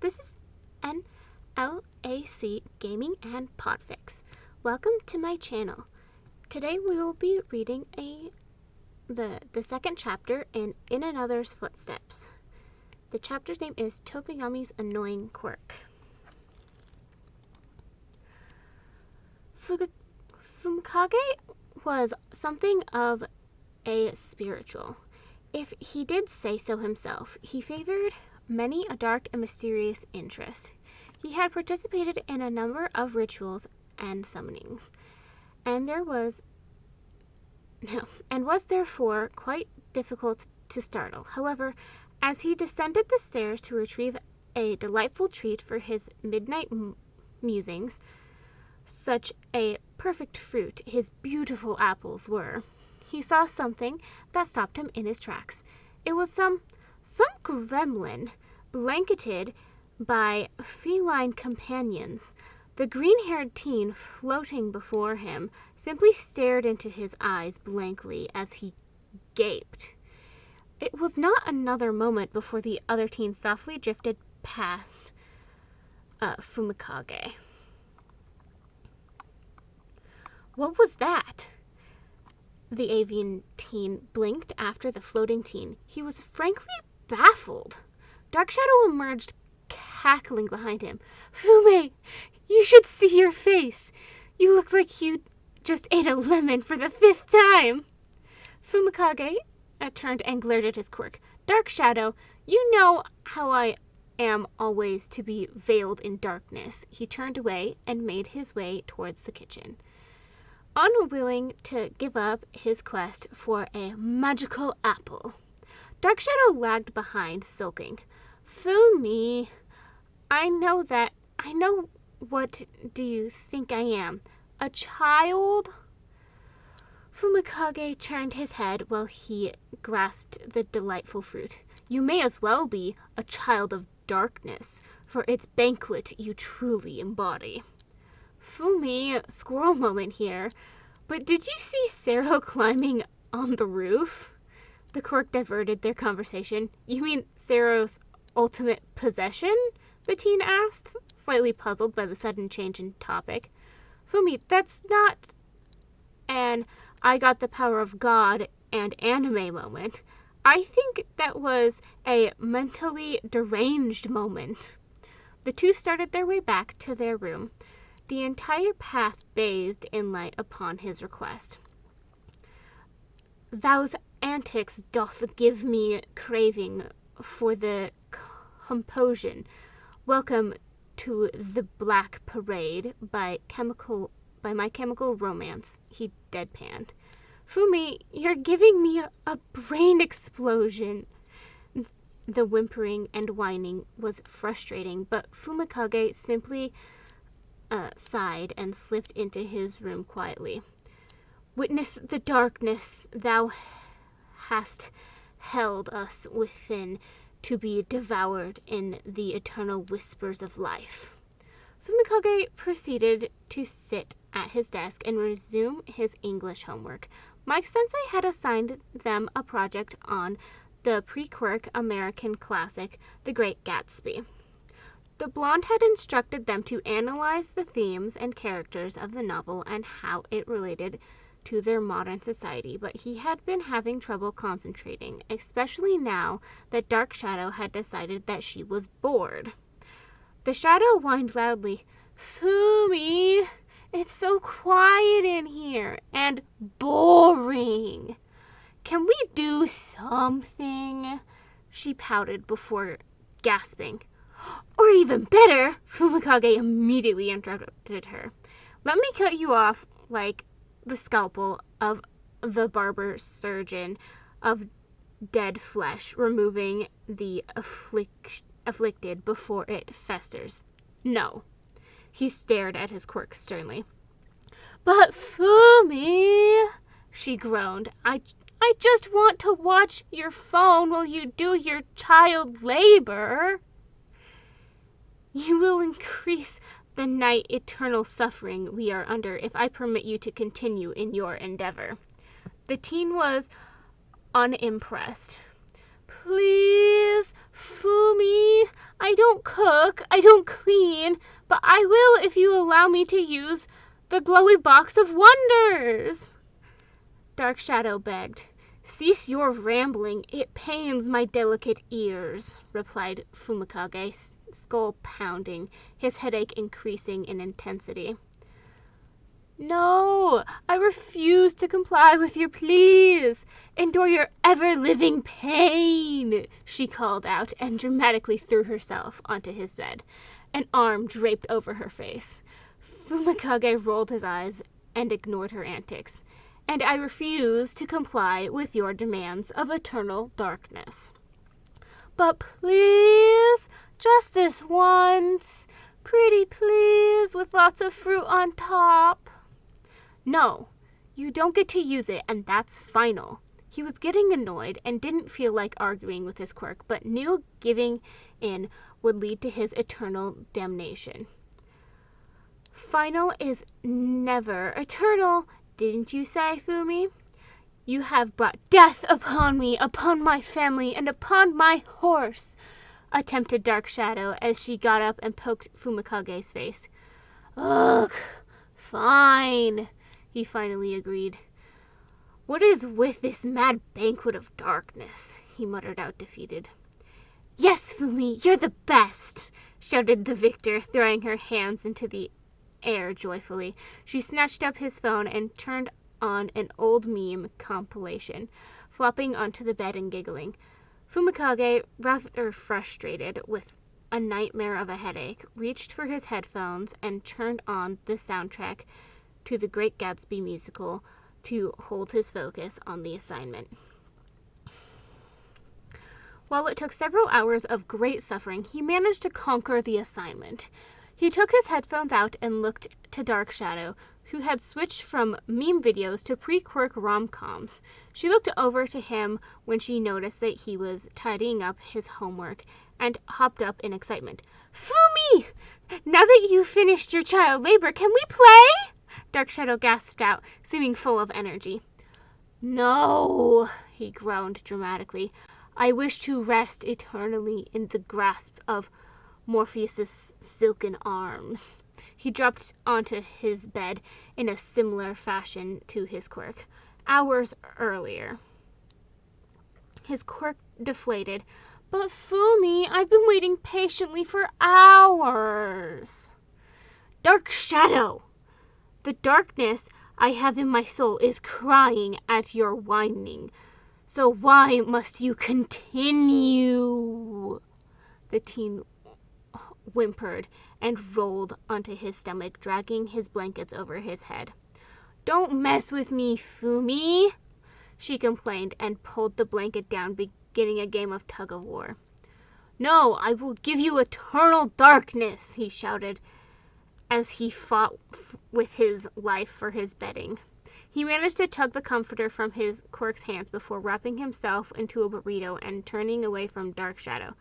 This is NLAC Gaming and Podfix. Welcome to my channel. Today we will be reading the second chapter in Another's Footsteps. The chapter's name is Tokoyami's Annoying Quirk. Fumikage was something of a spiritual. If he did say so himself, he favored many a dark and mysterious interest. He had participated in a number of rituals and summonings, and was therefore quite difficult to startle. However, as he descended the stairs to retrieve a delightful treat for his midnight musings, such a perfect fruit his beautiful apples were, he saw something that stopped him in his tracks. It was some gremlin, blanketed by feline companions. The green-haired teen floating before him simply stared into his eyes blankly as he gaped. It was not another moment before the other teen softly drifted past Fumikage. What was that? The avian teen blinked after the floating teen. He was frankly baffled. Dark Shadow emerged, cackling behind him. Fume, you should see your face. You look like you just ate a lemon for the 5th time. Fumikage turned and glared at his quirk. Dark Shadow, you know how I am always to be veiled in darkness. He turned away and made his way towards the kitchen, unwilling to give up his quest for a magical apple. Dark Shadow lagged behind, sulking. Fumi, I know what do you think I am? A child? Fumikage turned his head while he grasped the delightful fruit. You may as well be a child of darkness, for its banquet you truly embody. Fumi, squirrel moment here, but did you see Sero climbing on the roof? The quirk diverted their conversation. You mean Sero's ultimate possession? The teen asked, slightly puzzled by the sudden change in topic. Fumi, that's not an I got the power of God and anime moment. I think that was a mentally deranged moment. The two started their way back to their room, the entire path bathed in light upon his request. Those antics doth give me craving for the composition. Welcome to the Black Parade by My Chemical Romance, he deadpanned. Fumi, you're giving me a brain explosion. The whimpering and whining was frustrating, but Fumikage simply sighed and slipped into his room quietly. Witness the darkness thou hast held us within to be devoured in the eternal whispers of life. Fumikage proceeded to sit at his desk and resume his English homework. Mike Sensei had assigned them a project on the pre-quirk American classic, The Great Gatsby. The blonde had instructed them to analyze the themes and characters of the novel and how it related to their modern society, but he had been having trouble concentrating, especially now that Dark Shadow had decided that she was bored. The shadow whined loudly. Fumi, it's so quiet in here and boring. Can we do something? She pouted before gasping. Or even better, Fumikage immediately interrupted her. Let me cut you off like the scalpel of the barber surgeon of dead flesh, removing the afflicted before it festers. No. He stared at his quirk sternly. But Fumi, she groaned, I just want to watch your phone while you do your child labor. You will increase the night eternal suffering we are under if I permit you to continue in your endeavor. The teen was unimpressed. Please, Fumi, I I don't cook, I don't clean, but I will if you allow me to use the glowy box of wonders. Dark Shadow begged. Cease your rambling, it pains my delicate ears, replied Fumikage, skull pounding, his headache increasing in intensity. No, I refuse to comply with your pleas. Endure your ever-living pain, she called out and dramatically threw herself onto his bed, an arm draped over her face. Fumikage rolled his eyes and ignored her antics. And I refuse to comply with your demands of eternal darkness. But please, just this once. Pretty please, with lots of fruit on top. No, you don't get to use it, and that's final. He was getting annoyed and didn't feel like arguing with his quirk, but knew giving in would lead to his eternal damnation. Final is never eternal, didn't you say, Fumi? You have brought death upon me, upon my family, and upon my horse, attempted Dark Shadow as she got up and poked Fumikage's face. Ugh, fine, he finally agreed. What is with this mad banquet of darkness? He muttered out defeated. Yes, Fumi, you're the best, shouted the victor, throwing her hands into the air joyfully. She snatched up his phone and turned on an old meme compilation, flopping onto the bed and giggling. Fumikage, rather frustrated with a nightmare of a headache, reached for his headphones and turned on the soundtrack to The Great Gatsby musical to hold his focus on the assignment. While it took several hours of great suffering, he managed to conquer the assignment. He took his headphones out and looked to Dark Shadow, who had switched from meme videos to pre-quirk rom-coms. She looked over to him when she noticed that he was tidying up his homework and hopped up in excitement. Fumi! Now that you've finished your child labor, can we play? Dark Shadow gasped out, seeming full of energy. No, he groaned dramatically. I wish to rest eternally in the grasp of Morpheus's silken arms. He dropped onto his bed in a similar fashion to his quirk. Hours earlier, his quirk deflated. But Fumi, I've been waiting patiently for hours. Dark Shadow! The darkness I have in my soul is crying at your whining. So why must you continue? The teen whimpered and rolled onto his stomach, dragging his blankets over his head. Don't mess with me, Fumi, she complained and pulled the blanket down, beginning a game of tug-of-war. No, I will give you eternal darkness, he shouted as he fought with his life for his bedding. He managed to tug the comforter from his quirk's hands before wrapping himself into a burrito and turning away from Dark Shadow.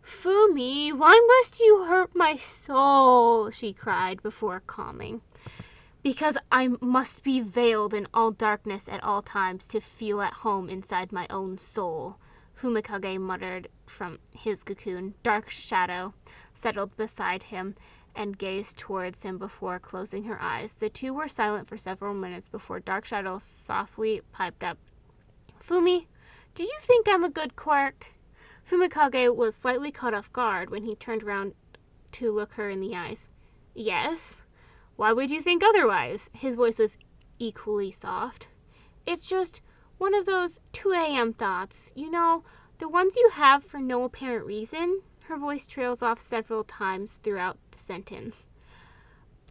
Fumi, why must you hurt my soul? She cried before calming. Because I must be veiled in all darkness at all times to feel at home inside my own soul, Fumikage muttered from his cocoon. Dark Shadow settled beside him and gazed towards him before closing her eyes. The two were silent for several minutes before Dark Shadow softly piped up. Fumi, do you think I'm a good quirk? Fumikage was slightly caught off guard when he turned around to look her in the eyes. Yes. Why would you think otherwise? His voice was equally soft. It's just one of those 2 a.m. thoughts, you know, the ones you have for no apparent reason. Her voice trails off several times throughout the sentence.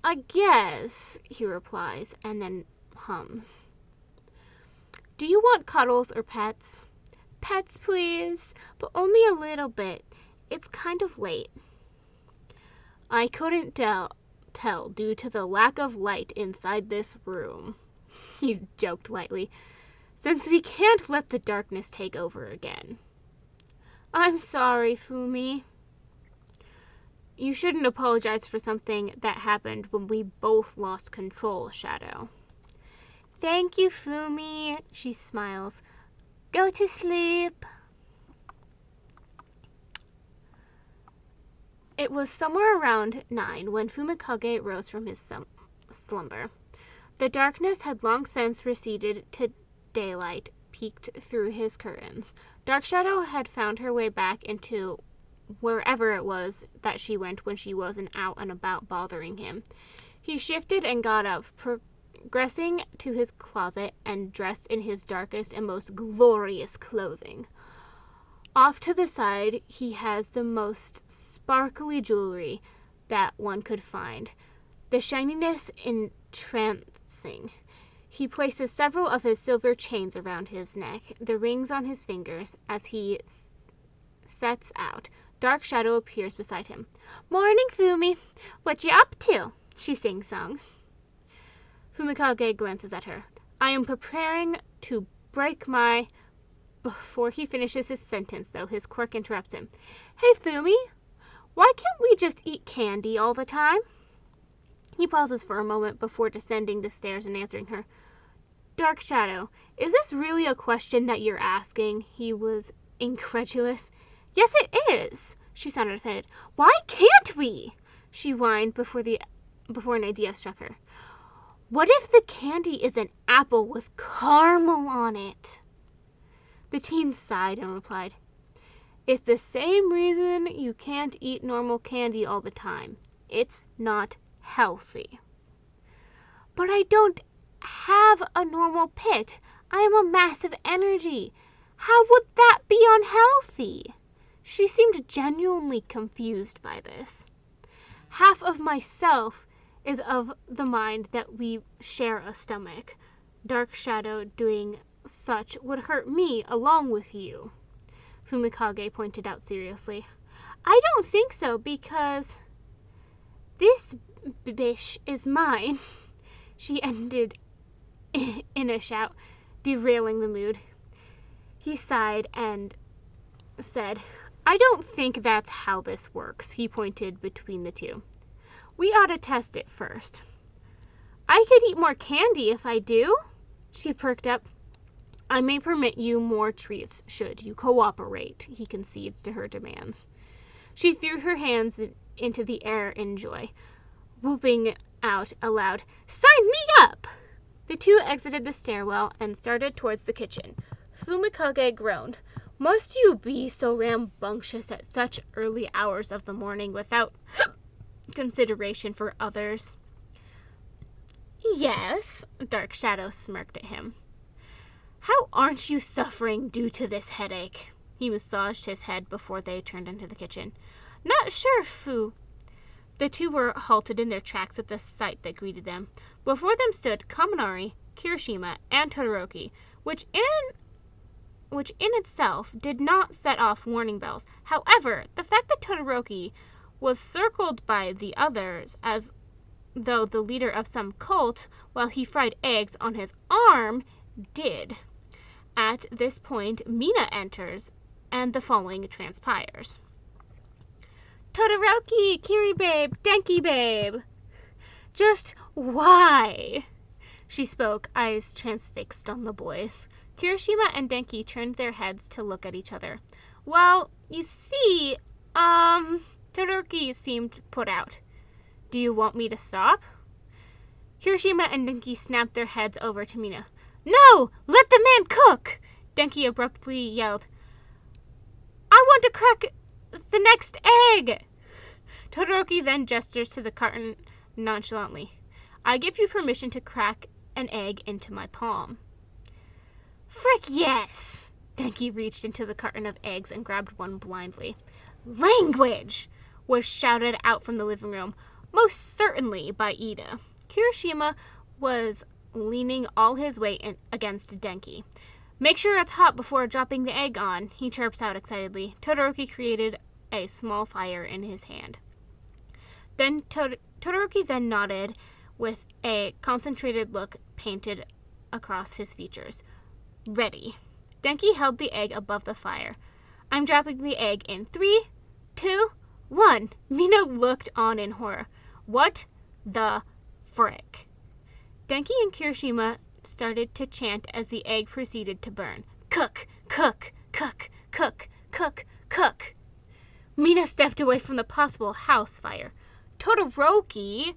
I guess, he replies, and then hums. Do you want cuddles or pets? Pets, please, but only a little bit. It's kind of late. I couldn't tell due to the lack of light inside this room, he joked lightly, since we can't let the darkness take over again. I'm sorry, Fumi. You shouldn't apologize for something that happened when we both lost control, Shadow. Thank you, Fumi, she smiles. Go to sleep. It was somewhere around 9 when Fumikage rose from his slumber. The darkness had long since receded to daylight peeked through his curtains. Dark Shadow had found her way back into wherever it was that she went when she wasn't out and about bothering him. He shifted and got up, progressing to his closet and dressed in his darkest and most glorious clothing. Off to the side, he has the most sparkly jewelry that one could find, the shininess entrancing. He places several of his silver chains around his neck, the rings on his fingers. As he sets out, Dark Shadow appears beside him. "Morning, Fumi. What you up to?" she sings songs. Fumikage glances at her. "I am preparing to break my..." Before he finishes his sentence, though, his quirk interrupts him. "Hey, Fumi, why can't we just eat candy all the time?" He pauses for a moment before descending the stairs and answering her. "Dark Shadow, is this really a question that you're asking?" He was incredulous. "Yes, it is," she sounded offended. "Why can't we?" she whined before an idea struck her. "What if the candy is an apple with caramel on it?" The teen sighed and replied, "It's the same reason you can't eat normal candy all the time. It's not healthy." "But I don't have a normal pit. I am a mass of energy. How would that be unhealthy?" She seemed genuinely confused by this. "Half of myself is of the mind that we share a stomach. Dark Shadow doing such would hurt me along with you," Fumikage pointed out seriously. "I don't think so, because this bish is mine," she ended in a shout, derailing the mood. He sighed and said, "I don't think that's how this works." He pointed between the two. "We ought to test it first." "I could eat more candy if I do." She perked up. "I may permit you more treats should you cooperate," he concedes to her demands. She threw her hands into the air in joy, whooping out aloud, "Sign me up!" The two exited the stairwell and started towards the kitchen. Fumikage groaned. "Must you be so rambunctious at such early hours of the morning without consideration for others?" "Yes," Dark Shadow smirked at him. "How aren't you suffering due to this headache?" He massaged his head before they turned into the kitchen. "Not sure, Fu." The two were halted in their tracks at the sight that greeted them. Before them stood Kaminari, Kirishima, and Todoroki, which in itself did not set off warning bells. However, the fact that Todoroki was circled by the others as though the leader of some cult while he fried eggs on his arm did. At this point, Mina enters, and the following transpires. "Todoroki, Kiri babe, Denki babe. Just why?" She spoke, eyes transfixed on the boys. Kirishima and Denki turned their heads to look at each other. "Well, you see, Todoroki seemed put out. Do you want me to stop?" Kirishima and Denki snapped their heads over to Mina. "No! Let the man cook!" Denki abruptly yelled. "I want to crack the next egg!" Todoroki then gestures to the carton nonchalantly. "I give you permission to crack an egg into my palm." "Frick yes!" Denki reached into the carton of eggs and grabbed one blindly. "Language!" was shouted out from the living room, most certainly by Ida. Kirishima was leaning all his weight against Denki. "Make sure it's hot before dropping the egg on," he chirps out excitedly. Todoroki created a small fire in his hand. Then Todoroki then nodded with a concentrated look painted across his features. "Ready." Denki held the egg above the fire. "I'm dropping the egg in 3, 2, 1. Mina looked on in horror. "What the frick?" Denki and Kirishima started to chant as the egg proceeded to burn. "Cook, cook, cook, cook, cook, cook." Mina stepped away from the possible house fire. Todoroki!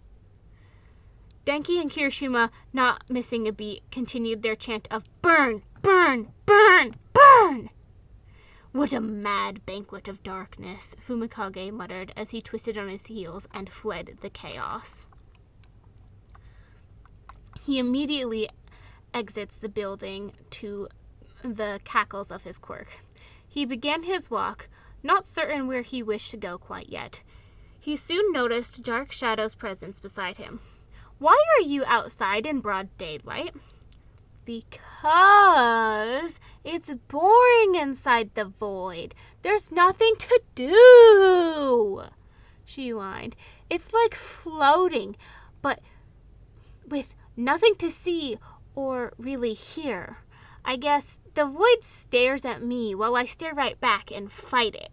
Denki and Kirishima, not missing a beat, continued their chant of burn, burn, burn, burn! What a mad banquet of darkness, Fumikage muttered as he twisted on his heels and fled the chaos. He immediately exits the building to the cackles of his quirk. He began his walk, not certain where he wished to go quite yet. He soon noticed Dark Shadow's presence beside him. "Why are you outside in broad daylight?" "Because it's boring inside the void. There's nothing to do," she whined. "It's like floating, but with nothing to see or really hear. I guess the void stares at me while I stare right back and fight it."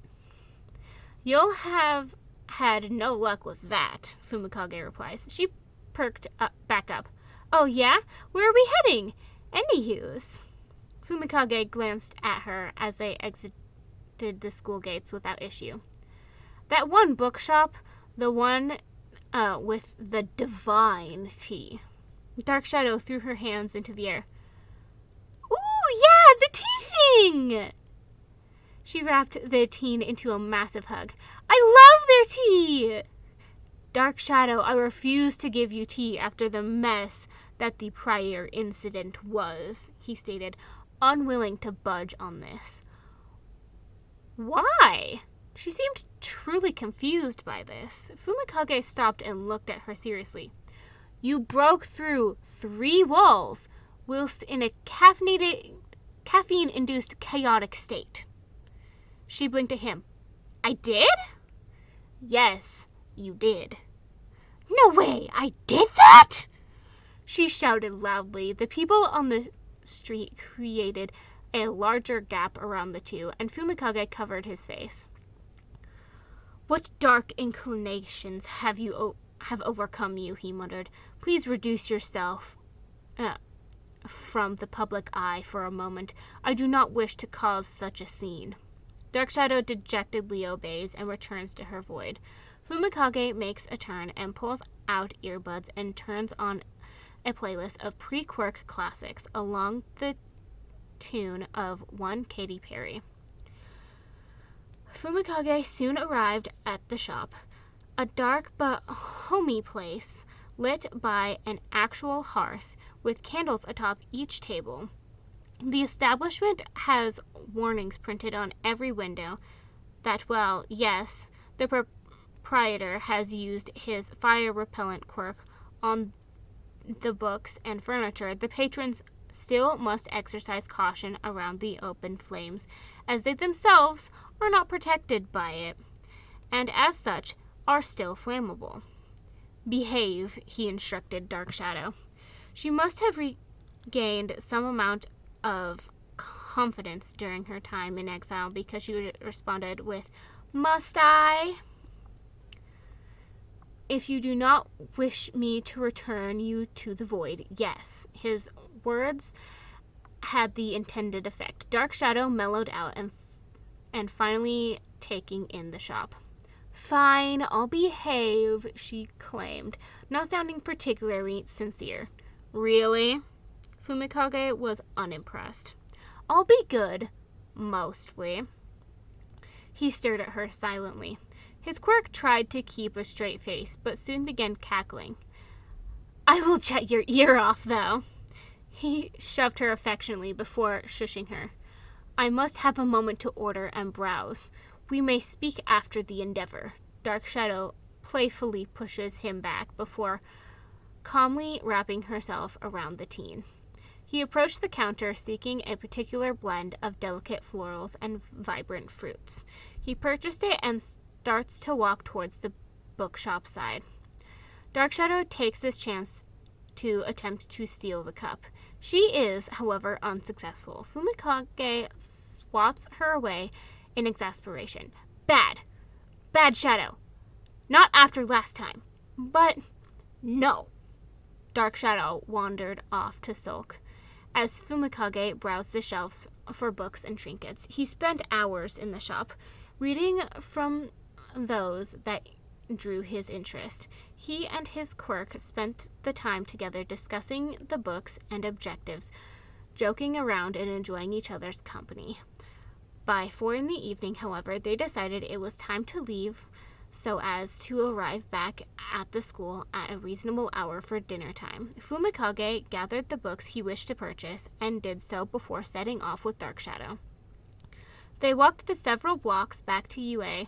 "You'll have had no luck with that," Fumikage replies. She perked back up. "Oh yeah? Where are we heading? Anywho's." Fumikage glanced at her as they exited the school gates without issue. "That one bookshop, the one with the divine tea." Dark Shadow threw her hands into the air. "Ooh, yeah, the tea thing!" She wrapped the teen into a massive hug. "I love their tea!" "Dark Shadow, I refuse to give you tea after the mess that the prior incident was," he stated, unwilling to budge on this. "Why?" She seemed truly confused by this. Fumikage stopped and looked at her seriously. "You broke through 3 walls whilst in a caffeine-induced chaotic state." She blinked at him. "I did?" "Yes, you did." "No way, I did that?" She shouted loudly. The people on the street created a larger gap around the two, and Fumikage covered his face. "What dark inclinations have overcome you?" he muttered. "Please reduce yourself from the public eye for a moment. I do not wish to cause such a scene." Dark Shadow dejectedly obeys and returns to her void. Fumikage makes a turn and pulls out earbuds and turns on a playlist of pre-quirk classics along the tune of one Katy Perry. Fumikage soon arrived at the shop, a dark but homey place lit by an actual hearth with candles atop each table. The establishment has warnings printed on every window that, well, yes, the proprietor has used his fire-repellent quirk on the books and furniture, the patrons still must exercise caution around the open flames, as they themselves are not protected by it, and as such are still flammable. "Behave," he instructed Dark Shadow. She must have regained some amount of confidence during her time in exile, because she responded with, "Must I?" "If you do not wish me to return you to the void, yes." His words had the intended effect. Dark Shadow mellowed out and finally taking in the shop. "Fine, I'll behave," she claimed, not sounding particularly sincere. "Really?" Fumikage was unimpressed. "I'll be good, mostly." He stared at her silently. His quirk tried to keep a straight face, but soon began cackling. "I will jet your ear off, though." He shoved her affectionately before shushing her. "I must have a moment to order and browse. We may speak after the endeavor." Dark Shadow playfully pushes him back before calmly wrapping herself around the teen. He approached the counter, seeking a particular blend of delicate florals and vibrant fruits. He purchased it and starts to walk towards the bookshop side. Dark Shadow takes this chance to attempt to steal the cup. She is, however, unsuccessful. Fumikage swats her away in exasperation. "Bad. Bad Shadow. Not after last time. But no." Dark Shadow wandered off to sulk. As Fumikage browsed the shelves for books and trinkets, he spent hours in the shop, reading from those that drew his interest. He and his quirk spent the time together discussing the books and objectives, joking around and enjoying each other's company. By 4 in the evening, however, they decided it was time to leave so as to arrive back at the school at a reasonable hour for dinner time. Fumikage gathered the books he wished to purchase and did so before setting off with Dark Shadow. They walked the several blocks back to UA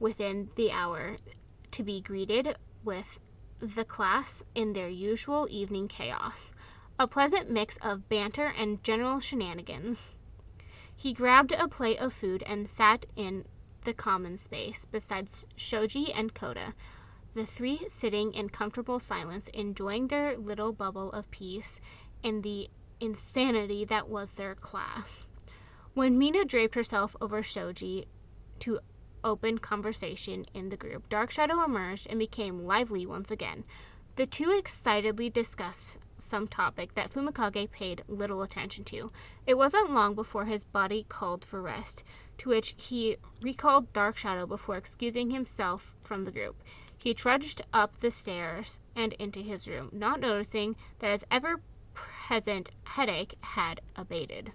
within the hour to be greeted with the class in their usual evening chaos, a pleasant mix of banter and general shenanigans. He grabbed a plate of food and sat in the common space besides Shoji and Koda, the three sitting in comfortable silence, enjoying their little bubble of peace in the insanity that was their class. When Mina draped herself over Shoji to open conversation in the group, Dark Shadow emerged and became lively once again. The two excitedly discussed some topic that Fumikage paid little attention to. It wasn't long before his body called for rest, to which he recalled Dark Shadow before excusing himself from the group. He trudged up the stairs and into his room, not noticing that his ever-present headache had abated.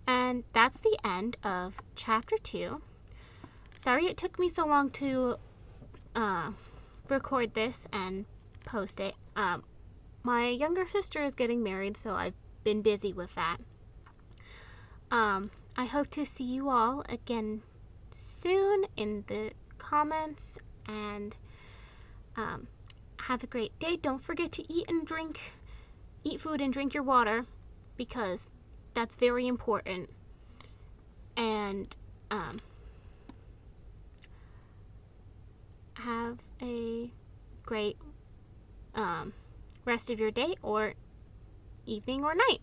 And that's the end of Chapter 2. Sorry it took me so long to record this and post it. My younger sister is getting married, so I've been busy with that. I hope to see you all again soon in the comments, and have a great day. Don't forget to eat food and drink your water, because that's very important. And have a great rest of your day or evening or night.